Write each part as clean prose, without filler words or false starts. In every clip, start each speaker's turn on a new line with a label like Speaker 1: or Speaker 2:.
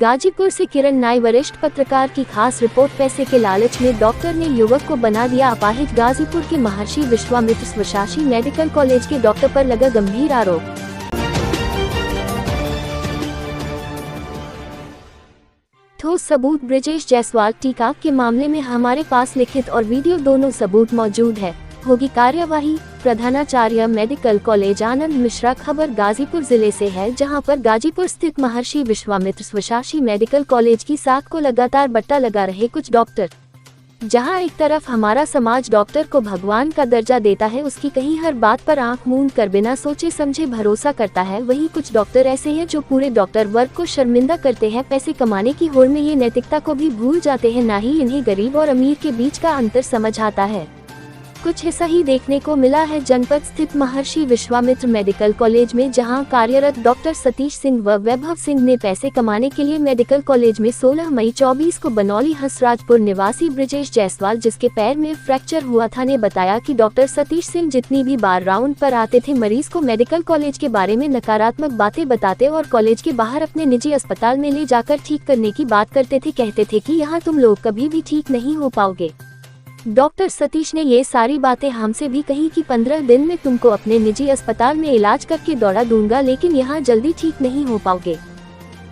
Speaker 1: गाजीपुर से किरण नाई वरिष्ठ पत्रकार की खास रिपोर्ट। पैसे के लालच में डॉक्टर ने युवक को बना दिया अपाहिज। गाजीपुर के महर्षि विश्वामित्र स्वशासी मेडिकल कॉलेज के डॉक्टर पर लगा गंभीर आरोप। ठोस सबूत। ब्रिजेश जायसवाल टीका के मामले में हमारे पास लिखित और वीडियो दोनों सबूत मौजूद है। होगी कार्यवाही। प्रधानाचार्य मेडिकल कॉलेज आनंद मिश्रा। खबर गाजीपुर जिले से है, जहां पर गाजीपुर स्थित महर्षि विश्वामित्र स्वशासी मेडिकल कॉलेज की साख को लगातार बट्टा लगा रहे कुछ डॉक्टर। जहां एक तरफ हमारा समाज डॉक्टर को भगवान का दर्जा देता है, उसकी कहीं हर बात पर आंख मूंद कर बिना सोचे समझे भरोसा करता है, वहीं कुछ डॉक्टर ऐसे हैं जो पूरे डॉक्टर वर्ग को शर्मिंदा करते हैं। पैसे कमाने की होड़ में ये नैतिकता को भी भूल जाते हैं, ना ही इन्हें गरीब और अमीर के बीच का अंतर समझ आता है। कुछ ऐसा ही देखने को मिला है जनपद स्थित महर्षि विश्वामित्र मेडिकल कॉलेज में, जहां कार्यरत डॉक्टर सतीश सिंह व वैभव सिंह ने पैसे कमाने के लिए मेडिकल कॉलेज में 16 मई 24 को बनौली हंसराजपुर निवासी ब्रिजेश जायसवाल, जिसके पैर में फ्रैक्चर हुआ था, ने बताया कि डॉक्टर सतीश सिंह जितनी भी बार राउंड पर आते थे, मरीज को मेडिकल कॉलेज के बारे में नकारात्मक बातें बताते और कॉलेज के बाहर अपने निजी अस्पताल में ले जाकर ठीक करने की बात करते थे। कहते थे कि यहाँ तुम लोग कभी भी ठीक नहीं हो पाओगे। डॉक्टर सतीश ने ये सारी बातें हमसे भी कही कि 15 दिन में तुमको अपने निजी अस्पताल में इलाज करके दौड़ा दूंगा, लेकिन यहाँ जल्दी ठीक नहीं हो पाओगे।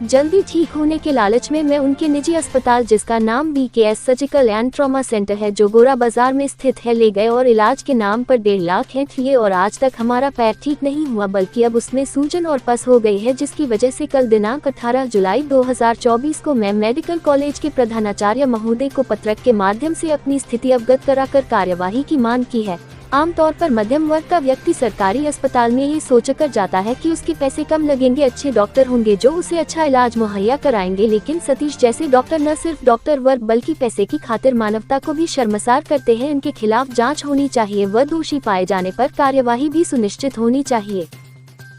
Speaker 1: जल्दी ठीक होने के लालच में मैं उनके निजी अस्पताल, जिसका नाम BKS surgical and trauma centre है, जो गोरा बाजार में स्थित है, ले गए और इलाज के नाम पर 1.5 लाख लिए और आज तक हमारा पैर ठीक नहीं हुआ, बल्कि अब उसमें सूजन और पस हो गई है, जिसकी वजह से कल दिनांक 18 जुलाई 2024 को मैं मेडिकल कॉलेज के प्रधानाचार्य महोदय को पत्रक के माध्यम से अपनी स्थिति अवगत कराकर कार्यवाही की मांग की है। आमतौर पर मध्यम वर्ग का व्यक्ति सरकारी अस्पताल में ये सोचकर जाता है कि उसके पैसे कम लगेंगे, अच्छे डॉक्टर होंगे जो उसे अच्छा इलाज मुहैया कराएंगे, लेकिन सतीश जैसे डॉक्टर न सिर्फ डॉक्टर वर्ग बल्कि पैसे की खातिर मानवता को भी शर्मसार करते हैं। इनके खिलाफ जांच होनी चाहिए व दोषी पाए जाने पर कार्यवाही भी सुनिश्चित होनी चाहिए।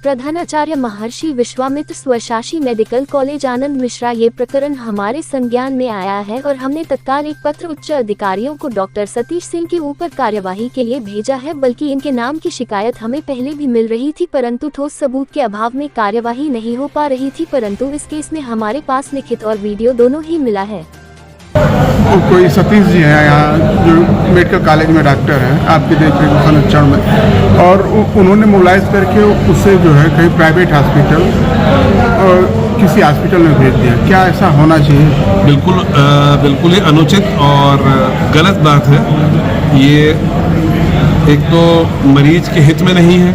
Speaker 1: प्रधानाचार्य महर्षि विश्वामित्र स्वशासी मेडिकल कॉलेज आनंद मिश्रा। ये प्रकरण हमारे संज्ञान में आया है और हमने तत्काल एक पत्र उच्च अधिकारियों को डॉक्टर सतीश सिंह के ऊपर कार्यवाही के लिए भेजा है, बल्कि इनके नाम की शिकायत हमें पहले भी मिल रही थी, परंतु ठोस सबूत के अभाव में कार्यवाही नहीं हो पा रही थी। परंतु इस केस में हमारे पास लिखित और वीडियो दोनों ही मिला है।
Speaker 2: कोई सतीश जी हैं यहाँ जो मेडिकल कॉलेज में डॉक्टर हैं, आपके देखने को संरक्षण में, और उन्होंने मोबिलाइज करके उसे जो है कहीं प्राइवेट हॉस्पिटल और किसी हॉस्पिटल में भेज दिया। क्या ऐसा होना चाहिए?
Speaker 3: बिल्कुल ही अनुचित और गलत बात है। ये एक तो मरीज के हित में नहीं है,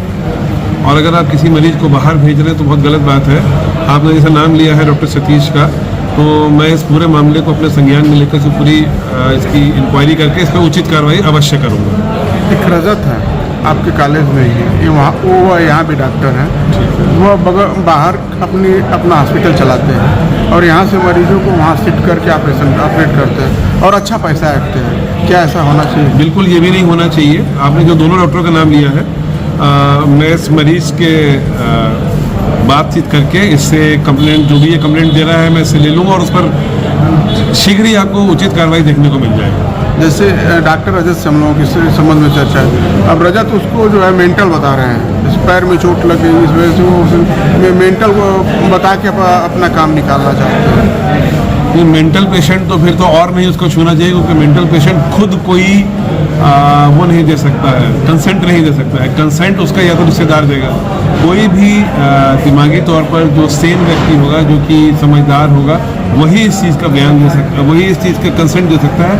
Speaker 3: और अगर आप किसी मरीज को बाहर भेज रहे हैं तो बहुत गलत बात है। आपने जैसा नाम लिया है डॉक्टर सतीश का, तो मैं इस पूरे मामले को अपने संज्ञान में लेकर से पूरी इसकी इंक्वायरी करके इस पर उचित कार्रवाई अवश्य करूँगा।
Speaker 2: एक रजत है आपके कॉलेज में ही, वो यहाँ भी डॉक्टर हैं, वो बाहर अपना हॉस्पिटल चलाते हैं और यहाँ से मरीजों को वहाँ शिफ्ट करके ऑपरेट करते हैं और अच्छा पैसा रखते हैं। क्या ऐसा होना चाहिए?
Speaker 3: बिल्कुल ये भी नहीं होना चाहिए। आपने जो दोनों डॉक्टरों का नाम लिया है, मैं इस मरीज के बातचीत करके इससे कंप्लेंट, जो भी ये कंप्लेंट दे रहा है, मैं इससे ले लूँगा और उस पर शीघ्र ही आपको उचित कार्रवाई देखने को मिल जाएगी।
Speaker 2: जैसे डॉक्टर रजत से हम लोगों के संबंध में चर्चा है। अब रजत उसको जो है मेंटल बता रहे हैं, इस पैर में चोट लग गई, इस वजह से वो मेंटल को बता के अपना काम निकालना चाहते हैं।
Speaker 3: ये मेंटल पेशेंट तो फिर तो और नहीं उसको छूना चाहिए, क्योंकि मेंटल पेशेंट खुद कोई वो नहीं दे सकता है, कंसेंट नहीं दे सकता है। कंसेंट उसका या तो रिश्तेदार देगा। कोई भी दिमागी तौर पर जो सेन व्यक्ति होगा, जो कि समझदार होगा, वही इस चीज़ का बयान दे सकता है, वही इस चीज़ का कंसेंट दे सकता है,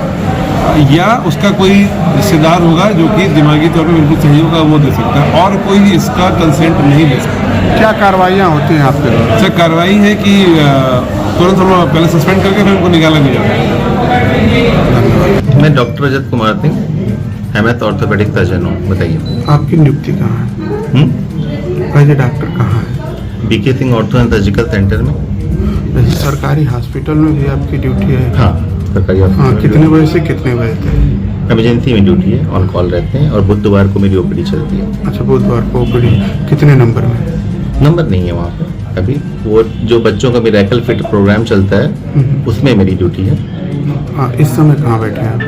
Speaker 3: या उसका कोई रिश्तेदार होगा जो कि दिमागी तौर पर बिल्कुल सही होगा, वो दे सकता है, और कोई इसका कंसेंट नहीं दे सकता।
Speaker 2: क्या कार्रवाइयाँ होती हैं आपके द्वारा?
Speaker 3: सर, कार्रवाई है कि तुरंत हम पहले सस्पेंड करके फिर उनको निकाला नहीं जाता है।
Speaker 4: मैं doctor Rajat Kumar Singh, MS orthopaedic surgeon हूँ। बताइए
Speaker 2: आपकी नियुक्ति कहाँ है? पहले डॉक्टर कहाँ है?
Speaker 4: BK Singh ortho and surgical centre में।
Speaker 2: जैसे सरकारी हॉस्पिटल में भी आपकी ड्यूटी है?
Speaker 4: हाँ, सरकारी हॉस्पिटल।
Speaker 2: कितने बजे से कितने बजे तक?
Speaker 4: इमरजेंसी में ड्यूटी है, ऑन कॉल रहते हैं, और बुधवार को मेरी OPD चलती है।
Speaker 2: अच्छा, बुधवार को OPD। कितने नंबर में?
Speaker 4: नंबर नहीं है वहाँ पे अभी। वो जो बच्चों का मिरेकल फिट प्रोग्राम चलता है, उसमें मेरी ड्यूटी है।
Speaker 2: हाँ, इस समय कहाँ बैठे हैं आप?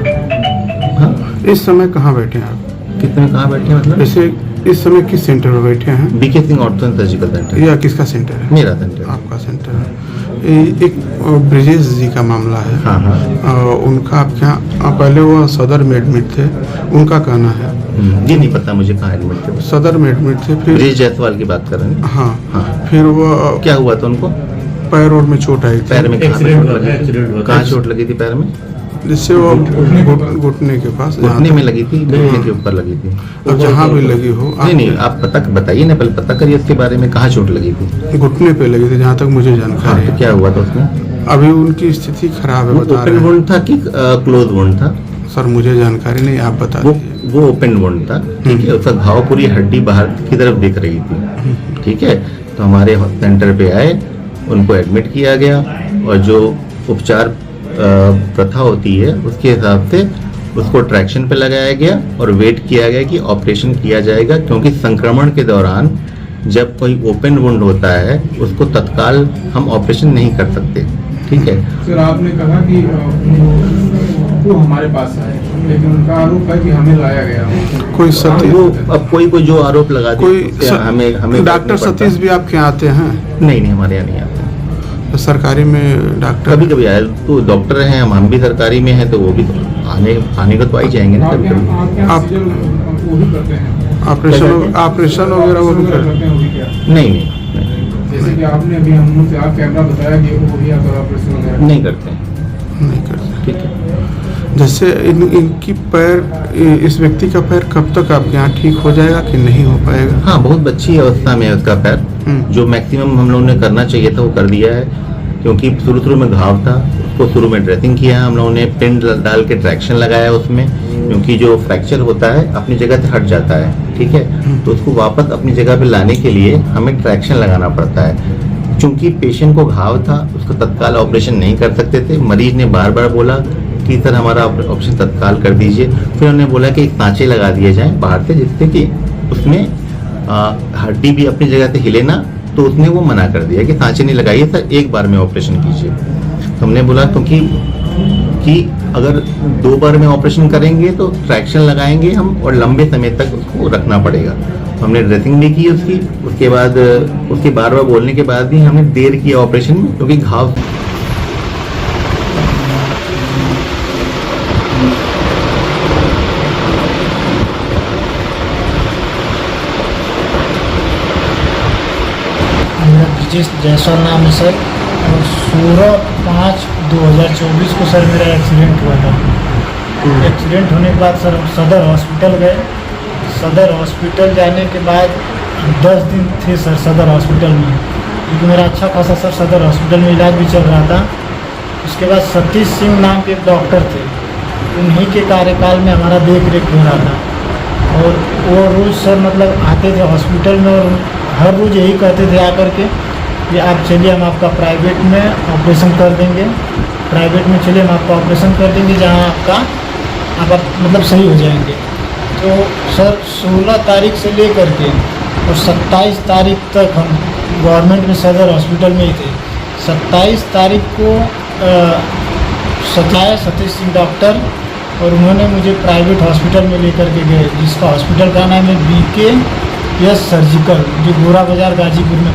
Speaker 4: हाँ,
Speaker 2: इस समय कहाँ बैठे हैं आप?
Speaker 4: कितने कहाँ बैठे हैं मतलब?
Speaker 2: जैसे इस समय किस सेंटर में बैठे हैं?
Speaker 4: BK Singh ortho and surgical centre.
Speaker 2: या किसका सेंटर है?
Speaker 4: मेरा सेंटर।
Speaker 2: आपका सेंटर है। एक ब्रिजेश जी का मामला है।
Speaker 4: हाँ हाँ।
Speaker 2: उनका आप क्या पहले वो सदर में एडमिट थे, उनका कहना है।
Speaker 4: ये नहीं पता मुझे कहाँ एडमिट थे।
Speaker 2: सदर में एडमिट थे, फिर
Speaker 4: ब्रिजेश जायसवाल की बात कर रहे हैं।
Speaker 2: हाँ
Speaker 4: हाँ।
Speaker 2: फिर वो
Speaker 4: क्या हुआ था उनको?
Speaker 2: पैर और में चोट आई थी।
Speaker 4: पैर में कहाँ पे चोट लगी? कहाँ चोट लगी थी पैर में?
Speaker 2: जिससे वो घुटने के पास,
Speaker 4: घुटने में लगी थी, घुटने के ऊपर लगी थी।
Speaker 2: अब जहाँ भी लगी हो।
Speaker 4: नहीं आप पता बताइए ना, पहले पता करिए उसके बारे में, कहाँ चोट लगी थी?
Speaker 2: घुटने पे लगी थी जहाँ तक मुझे जानकारी
Speaker 4: हाँ,
Speaker 2: है।
Speaker 4: तो क्या हुआ था उसमें?
Speaker 2: अभी उनकी स्थिति खराब है, बता
Speaker 4: ओपन
Speaker 2: रहे हैं।
Speaker 4: वुंड था कि क्लोज वुंड था?
Speaker 2: सर मुझे जानकारी नहीं, आप बता दीजिए।
Speaker 4: वो ओपन वुंड था, ठीक है। उसका घाव पूरी हड्डी बाहर की तरफ दिख रही थी, ठीक है। तो हमारे सेंटर पे आए, उनको एडमिट किया गया और जो उपचार प्रथा होती है उसके हिसाब से उसको ट्रैक्शन पे लगाया गया और वेट किया गया कि ऑपरेशन किया जाएगा, क्योंकि संक्रमण के दौरान जब कोई ओपन वुंड होता है उसको तत्काल हम ऑपरेशन नहीं कर सकते, ठीक है।
Speaker 5: सर आपने कहा कि वो हमारे पास आए, लेकिन उनका आरोप है कि हमें लाया गया।
Speaker 2: कोई सतीश,
Speaker 4: वो अब कोई जो आरोप लगा दे
Speaker 2: कोई
Speaker 4: उससे हमें
Speaker 2: डॉक्टर सतीश भी आपके यहाँ आते हैं?
Speaker 4: नहीं हमारे यहाँ नहीं आते।
Speaker 2: तो सरकारी में डॉक्टर
Speaker 4: कभी कभी आए तो डॉक्टर हैं, हम भी सरकारी में हैं, तो वो भी आने को तो आ ही जाएंगे ना कभी कभी।
Speaker 5: आप वो भी करते हैं
Speaker 2: ऑपरेशन वगैरह वो भी करते
Speaker 5: हैं, वो भी क्या?
Speaker 4: नहीं
Speaker 5: जैसे कि आपने अभी हम से आप कैमरा बताया कि वो भी अगर ऑपरेशन वगैरह
Speaker 4: नहीं करते,
Speaker 2: नहीं करते,
Speaker 4: ठीक है।
Speaker 2: जैसे इनकी पैर, इस व्यक्ति का पैर कब तक आपके यहाँ ठीक हो जाएगा कि नहीं हो पाएगा?
Speaker 4: हाँ, बहुत अच्छी अवस्था में है उसका पैर। जो मैक्सिमम हम लोगों ने करना चाहिए था वो कर दिया है, क्योंकि शुरू में घाव था, उसको शुरू में ड्रेसिंग किया है हम लोगों ने, पिन डाल के ट्रैक्शन लगाया उसमें, क्योंकि जो फ्रैक्चर होता है अपनी जगह से हट जाता है, ठीक है। तो उसको वापस अपनी जगह पे लाने के लिए हमें ट्रैक्शन लगाना पड़ता है। चूंकि पेशेंट को घाव था, उसको तत्काल ऑपरेशन नहीं कर सकते थे। मरीज ने बार बार बोला कि सर हमारा ऑपरेशन तत्काल कर दीजिए। फिर उन्होंने बोला कि एक सांचे लगा दिए जाएं बाहर से, जिससे कि उसमें हड्डी भी अपनी जगह से हिले ना। तो उसने वो मना कर दिया कि सांचे नहीं लगाइए सर, एक बार में ऑपरेशन कीजिए। तो हमने बोला क्योंकि कि अगर 2 बार में ऑपरेशन करेंगे तो ट्रैक्शन लगाएंगे हम और लंबे समय तक उसको रखना पड़ेगा। तो हमने ड्रेसिंग भी की उसकी, उसके बाद उसके बार बार बोलने के बाद भी हमने देर किया ऑपरेशन में, क्योंकि घाव
Speaker 6: ब्रिजेश जायसवाल नाम है सर। और 16/5/2024 को सर मेरा एक्सीडेंट हुआ था। एक्सीडेंट होने के बाद सर हम सदर हॉस्पिटल गए। सदर हॉस्पिटल जाने के बाद 10 दिन थे सर सदर हॉस्पिटल में, क्योंकि मेरा अच्छा खासा सर सदर हॉस्पिटल में इलाज भी चल रहा था। उसके बाद सतीश सिंह नाम के एक डॉक्टर थे, उन्हीं के कार्यकाल में हमारा देख रेख हो रहा था। और वो रोज़ सर मतलब आते थे हॉस्पिटल में और हर रोज़ यही कहते थे आकर के कि आप चलिए हम आपका प्राइवेट में ऑपरेशन कर देंगे, प्राइवेट में चलिए हम आपका ऑपरेशन कर देंगे जहाँ आपका आप मतलब सही हो जाएंगे। तो सर 16 तारीख से लेकर के और 27 तारीख तक हम गवर्नमेंट में सदर हॉस्पिटल में ही थे। 27 तारीख को सचाए सतीश सिंह डॉक्टर, और उन्होंने मुझे प्राइवेट हॉस्पिटल में लेकर के गए, जिसका हॉस्पिटल का नाम है BKS सर्जिकल, जो गोरा बाजार गाजीपुर में।